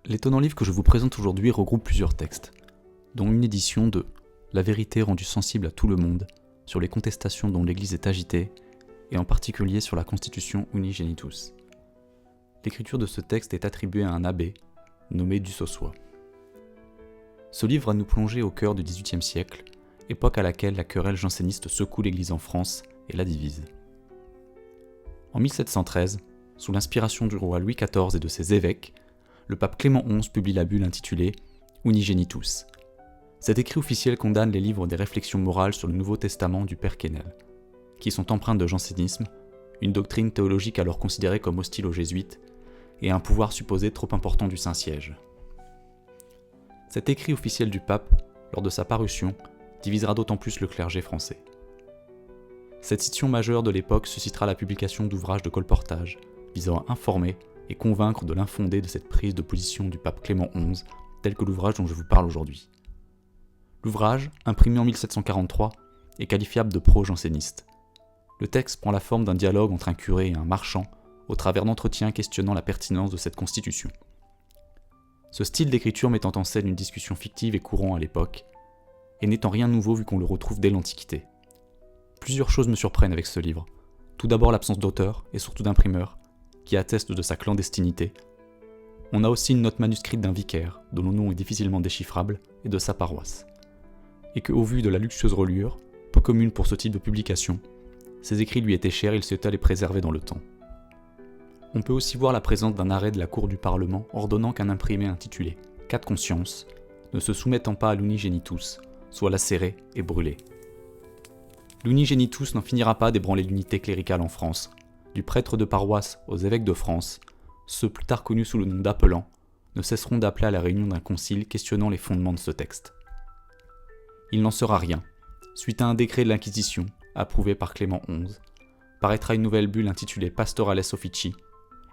L'étonnant livre que je vous présente aujourd'hui regroupe plusieurs textes, dont une édition de La vérité rendue sensible à tout le monde, sur les contestations dont l'Église est agitée, et en particulier sur la Constitution Unigenitus. L'écriture de ce texte est attribuée à un abbé, nommé du Sossois. Ce livre va nous plonger au cœur du XVIIIe siècle, époque à laquelle la querelle janséniste secoue l'Église en France et la divise. En 1713, sous l'inspiration du roi Louis XIV et de ses évêques, le pape Clément XI publie la bulle intitulée Unigenitus. Cet écrit officiel condamne les livres des réflexions morales sur le Nouveau Testament du Père Quesnel, qui sont empreints de jansénisme, une doctrine théologique alors considérée comme hostile aux jésuites, et un pouvoir supposé trop important du Saint-Siège. Cet écrit officiel du pape, lors de sa parution, divisera d'autant plus le clergé français. Cette scission majeure de l'époque suscitera la publication d'ouvrages de colportage, visant à informer et convaincre de l'infondé de cette prise de position du pape Clément XI, tel que l'ouvrage dont je vous parle aujourd'hui. L'ouvrage, imprimé en 1743, est qualifiable de pro-janséniste. Le texte prend la forme d'un dialogue entre un curé et un marchand, au travers d'entretiens questionnant la pertinence de cette constitution. Ce style d'écriture mettant en scène une discussion fictive est courant à l'époque, et n'étant rien de nouveau vu qu'on le retrouve dès l'Antiquité. Plusieurs choses me surprennent avec ce livre. Tout d'abord l'absence d'auteur, et surtout d'imprimeur, qui atteste de sa clandestinité. On a aussi une note manuscrite d'un vicaire, dont le nom est difficilement déchiffrable, et de sa paroisse. Et que, au vu de la luxueuse reliure, peu commune pour ce type de publication, ses écrits lui étaient chers et il souhaitait les préserver dans le temps. On peut aussi voir la présence d'un arrêt de la Cour du Parlement ordonnant qu'un imprimé intitulé « Cas de conscience » ne se soumettant pas à l'unigenitus soit lacéré et brûlé. L'unigenitus n'en finira pas d'ébranler l'unité cléricale en France, du prêtre de paroisse aux évêques de France, ceux plus tard connus sous le nom d'appelants, ne cesseront d'appeler à la réunion d'un concile questionnant les fondements de ce texte. Il n'en sera rien. Suite à un décret de l'Inquisition, approuvé par Clément XI, paraîtra une nouvelle bulle intitulée Pastorales Officii,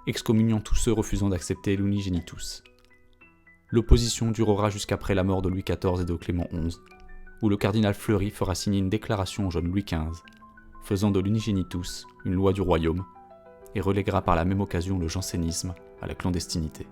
excommuniant tous ceux refusant d'accepter l'unigenitus. L'opposition durera jusqu'après la mort de Louis XIV et de Clément XI, où le cardinal Fleury fera signer une déclaration au jeune Louis XV, faisant de l'unigenitus une loi du royaume, et reléguera par la même occasion le jansénisme à la clandestinité.